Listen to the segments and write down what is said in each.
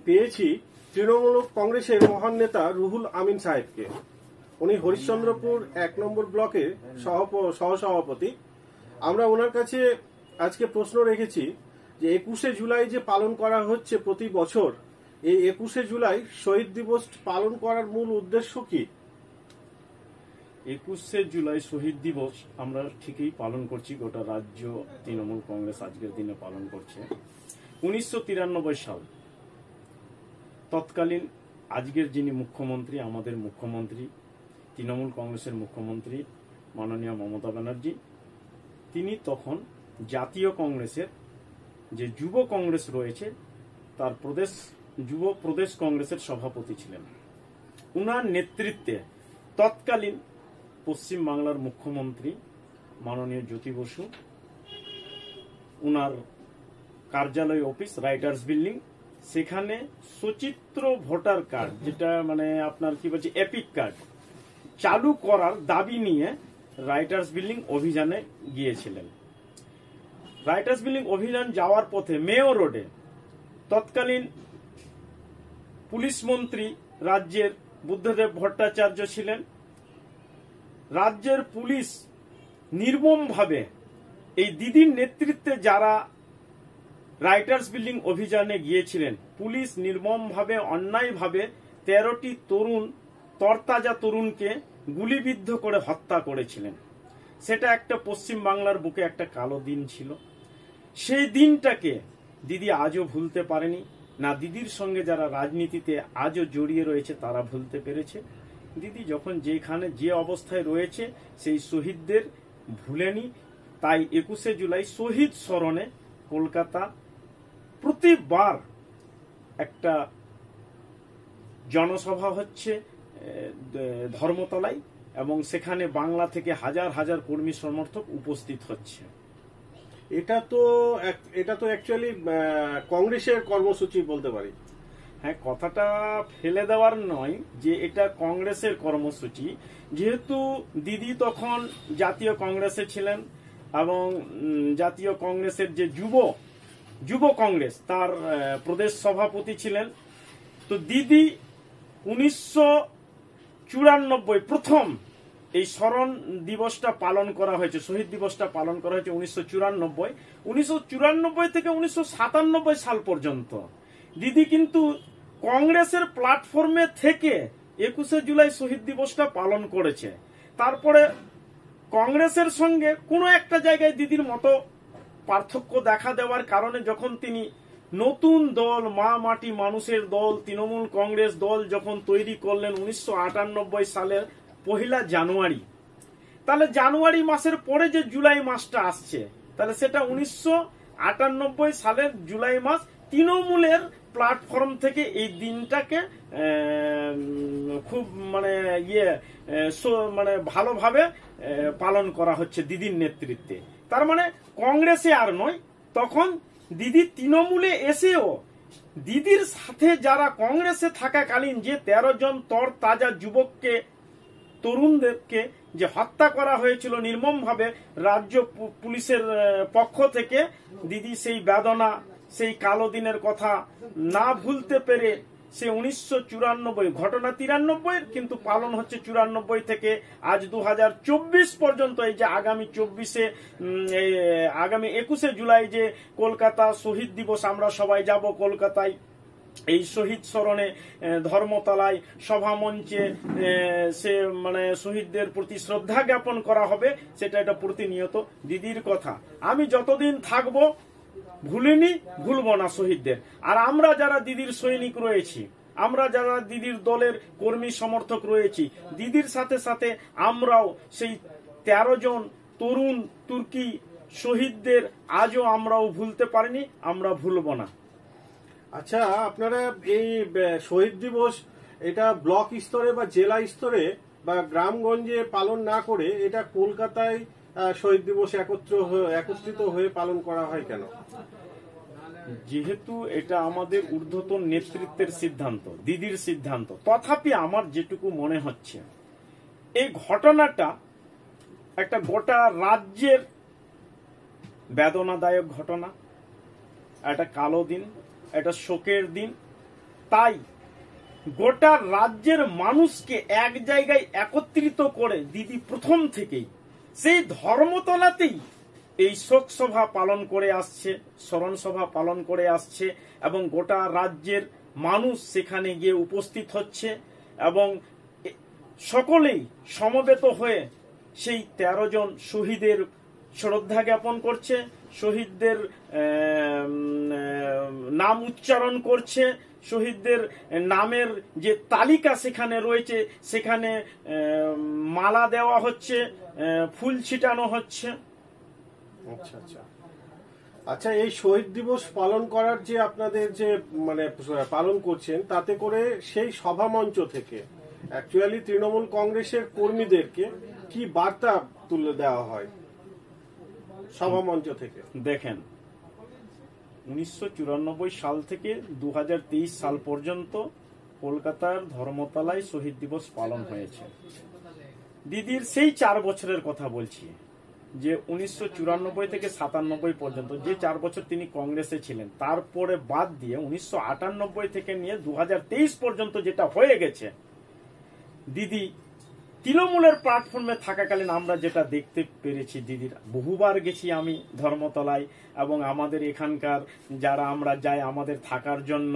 পেয়েছি তৃণমূল কংগ্রেসের মহান নেতা রুহুল আমিন সাহেবকে। উনি হরিশ্চন্দ্রপুর 1 নম্বর ব্লকের সহসভাপতি। আমরা ওনার কাছে আজকে প্রশ্ন রেখেছি যে 21শে জুলাই যে পালন করা হচ্ছে প্রতি বছর, এই 21শে জুলাই শহীদ দিবস পালন করার মূল উদ্দেশ্য কি? 21শে জুলাই শহীদ দিবস আমরা ঠিকই পালন করছি, গোটা রাজ্য তৃণমূল কংগ্রেস আজকের দিনে পালন করছে। 1993 সাল তৎকালীন আজকের যিনি মুখ্যমন্ত্রী, আমাদের মুখ্যমন্ত্রী, তৃণমূল কংগ্রেসের মুখ্যমন্ত্রী মাননীয় মমতা ব্যানার্জি, তিনি তখন জাতীয় কংগ্রেসের যে যুব কংগ্রেস রয়েছে তার যুব প্রদেশ কংগ্রেসের সভাপতি ছিলেন। উনার নেতৃত্বে তৎকালীন পশ্চিম বাংলার মুখ্যমন্ত্রী মাননীয় জ্যোতি বসু, উনার কার্যালয় অফিস রাইটার্স বিল্ডিং, সেখানে সচিত্র ভোটার কার্ড, যেটা মানে আপনার কি বলছে এপিক কার্ড চালু করার দাবি নিয়ে রাইটার্স বিল্ডিং অভিযানে গিয়েছিলেন। রাইটার্স বিল্ডিং অভিযান যাওয়ার পথে মেয়র রোডে তৎকালীন পুলিশ মন্ত্রী রাজ্যের বুদ্ধদেব ভট্টাচার্য ছিলেন। রাজ্যের পুলিশ নির্মমভাবে এই দিদির নেতৃত্বে যারা রাইটার্স বিল্ডিং অভিযানে গিয়েছিলেন, পুলিশ নির্মমভাবে অন্যায়ভাবে 13টি তরতাজা তরুণকে গুলিবিদ্ধ করে হত্যা করেছিলেন। সেটা একটা পশ্চিম বাংলার বুকে একটা কালো দিন ছিল। সেই দিনটাকে দিদি আজও ভুলতে পারেনি, না দিদির সঙ্গে যারা রাজনীতিতে আজও জড়িয়ে রয়েছে তারা ভুলতে পেরেছে। দিদি যখন যেখানে যে অবস্থায় রয়েছে সেই শহীদদের ভুলেনি। তাই 21শে জুলাই শহীদ স্মরণে কলকাতা প্রতিবার একটা জনসভা হচ্ছে ধর্মতলায়, এবং সেখানে বাংলা থেকে হাজার হাজার কর্মী সমর্থক উপস্থিত হচ্ছে। এটা তো অ্যাকচুয়ালি কংগ্রেসের কর্মসূচি বলতে পারি। হ্যাঁ, কথাটা ফেলে দেওয়ার নয় যে এটা কংগ্রেসের কর্মসূচি, যেহেতু দিদি তখন জাতীয় কংগ্রেসে ছিলেন এবং জাতীয় কংগ্রেসের যে যুব কংগ্রেস তার প্রদেশ সভাপতি ছিলেন। তো দিদি 1994 প্রথম এই স্মরণ দিবসটা পালন করা হয়েছে, শহীদ দিবসটা পালন করা হয়েছে 1994 থেকে 1997 সাল পর্যন্ত। দিদি কিন্তু কংগ্রেসের প্ল্যাটফর্মে থেকে 21শে জুলাই শহীদ দিবসটা পালন করেছে। তারপরে কংগ্রেসের সঙ্গে কোনো একটা জায়গায় দিদির মতো পার্থক্য দেখা দেওয়ার কারণে যখন তিনি নতুন দল মা মাটি মানুষের দল তৃণমূল কংগ্রেস দল যখন তৈরি করলেন 1998 সালের 1 জানুয়ারি, তাহলে জানুয়ারি মাসের পরে যে জুলাই মাসটা আসছে, তাহলে সেটা 1998 সালের জুলাই মাস তৃণমূলের প্ল্যাটফর্ম থেকে এই দিনটাকে খুব মানে ভালোভাবে পালন করা হচ্ছে দিদির নেতৃত্বে। তার মানে কংগ্রেসে আর নয়, তখন দিদি তৃণমূলে এসেও দিদির সাথে যারা কংগ্রেসে থাকাকালীন যে 13 জন তরতাজা যুবককে তরুণদেরকে যে হত্যা করা হয়েছিল নির্মমভাবে রাজ্য পুলিশের পক্ষ থেকে, দিদি সেই বেদনা সেই কালো দিনের কথা না ভুলতে পেরে সে 1994 ঘটনা 93 কিন্তু পালন হচ্ছে 94 থেকে আজ 2024 পর্যন্ত। এই যে আগামী 21শে জুলাই যে কলকাতা শহীদ দিবস, আমরা সবাই যাব কলকাতায় এই শহীদ স্মরণে ধর্মতলায় সভা মঞ্চে সে মানে শহীদদের প্রতি শ্রদ্ধা জ্ঞাপন করা হবে। সেটা এটা প্রতিনিয়ত দিদির কথা। আমি যতদিন থাকবো ভুলিনি, ভুলবো না শহীদদের। আর আমরা যারা দিদির সৈনিক রয়েছি, আমরা যারা দিদির দলের কর্মী সমর্থক রয়েছি, দিদির সাথে সাথে আমরাও সেই 13 জন তরুণ তুর্কি শহীদদের আজও আমরাও ভুলতে পারিনি, আমরা ভুলবো না। আচ্ছা, আপনারা এই শহীদ দিবস এটা ব্লক স্তরে বা জেলা স্তরে বা গ্রামগঞ্জে পালন না করে এটা কলকাতায় শহীদ দিবস একত্রিত হয়ে পালন করা হয় কেন? যেহেতু এটা আমাদের ঊর্ধ্বতন নেতৃত্বের সিদ্ধান্ত, দিদির সিদ্ধান্ত, তথাপি আমার যেটুকু মনে হচ্ছে এই ঘটনাটা একটা গোটা রাজ্যের বেদনাদায়ক ঘটনা, একটা কালো দিন, একটা শোকের দিন। তাই গোটা রাজ্যের মানুষকে এক জায়গায় একত্রিত করে দিদি প্রথম থেকেই সেই ধর্মতলাতেই এই শোক সভা পালন করে আসছে, স্মরণ সভা পালন করে আসছে এবং গোটা রাজ্যের মানুষ সেখানে গিয়ে উপস্থিত হচ্ছে এবং সকলেই সমবেত হয়ে সেই 13 জন শহীদের শ্রদ্ধা জ্ঞাপন করছে, শহীদদের নাম উচ্চারণ করছে, শহীদদের নামের যে তালিকা সেখানে রয়েছে সেখানে মালা দেওয়া হচ্ছে, ফুল ছিটানো হচ্ছে। আচ্ছা আচ্ছা আচ্ছা, এই শহীদ দিবস পালন করার যে আপনাদের যে মানে পালন করছেন, তাতে করে সেই সভা মঞ্চ থেকে অ্যাকচুয়ালি তৃণমূল কংগ্রেসের কর্মীদেরকে কি বার্তা তুলে দেওয়া হয় সভা মঞ্চ থেকে? দেখেন, 1994 সাল থেকে 2023 সাল পর্যন্ত কলকাতার ধর্মতলায় শহীদ দিবস পালন হয়েছে। দিদির সেই 4 বছরের কথা বলছি, যে 1994 থেকে 97 পর্যন্ত যে 4 বছর তিনি কংগ্রেসে ছিলেন, তারপরে বাদ দিয়ে 1998 থেকে নিয়ে 2023 পর্যন্ত যেটা হয়ে গেছে, দিদি তৃণমূলের প্ল্যাটফর্মে থাকাকালীন আমরা যেটা দেখতে পেরেছি, দিদির বহুবার গেছি আমি ধর্মতলায় এবং আমাদের এখানকার যারা আমরা যাই, আমাদের থাকার জন্য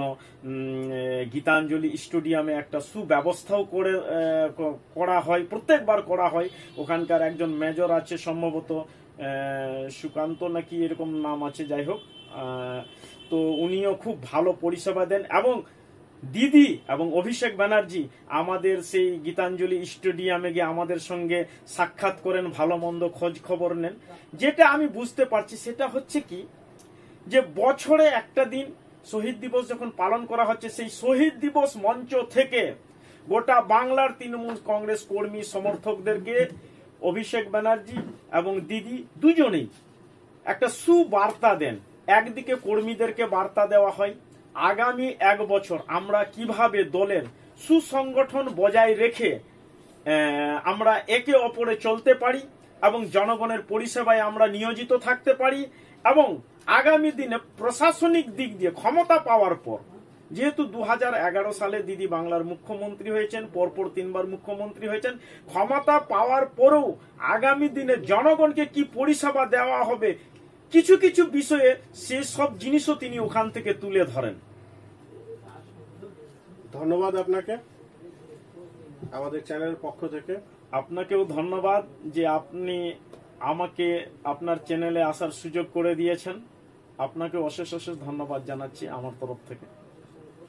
গীতাঞ্জলি স্টেডিয়ামে একটা সুব্যবস্থাও করা হয়, প্রত্যেকবার করা হয়। ওখানকার একজন মেজর আছে সম্ভবত সুকান্ত নাকি এরকম নাম আছে, যাই হোক, তো উনিও খুব ভালো পরিষেবা দেন এবং দিদি এবং অভিষেক ব্যানার্জি আমাদের সেই গীতাঞ্জলি স্টেডিয়ামে গিয়ে আমাদের সঙ্গে সাক্ষাৎ করেন, ভালো মন্দ খোঁজ খবর নেন। যেটা আমি বুঝতে পারছি সেটা হচ্ছে কি, যে বছরে একটা দিন শহীদ দিবস যখন পালন করা হচ্ছে, সেই শহীদ দিবস মঞ্চ থেকে গোটা বাংলার তৃণমূল কংগ্রেস কর্মী সমর্থকদেরকে অভিষেক ব্যানার্জি এবং দিদি দুজনেই একটা সুবার্তা দেন। একদিকে কর্মীদেরকে বার্তা দেওয়া হয় আগামী 1 বছর আমরা কিভাবে দলের সুসংগঠন বজায় রেখে আমরা একে অপরে চলতে পারি এবং জনগণের পরিষেবায় আমরা নিয়োজিত থাকতে পারি এবং আগামী দিনে প্রশাসনিক দিক দিয়ে ক্ষমতা পাওয়ার পর, যেহেতু 2011 সালে দিদি বাংলার মুখ্যমন্ত্রী হয়েছেন, পরপর 3 বার মুখ্যমন্ত্রী হয়েছেন, ক্ষমতা পাওয়ার পরেও আগামী দিনে জনগণকে কি পরিষেবা দেওয়া হবে, কিছু কিছু বিষয়ে সেসব জিনিসও তিনি ওখান থেকে তুলে ধরেন। ধন্যবাদ আপনাকে আমাদের চ্যানেলের পক্ষ থেকে। আপনাকেও ধন্যবাদ যে আপনি আমাকে আপনার চ্যানেলে আসার সুযোগ করে দিয়েছেন। আপনাকে অশেষ অশেষ ধন্যবাদ জানাচ্ছি আমার তরফ থেকে।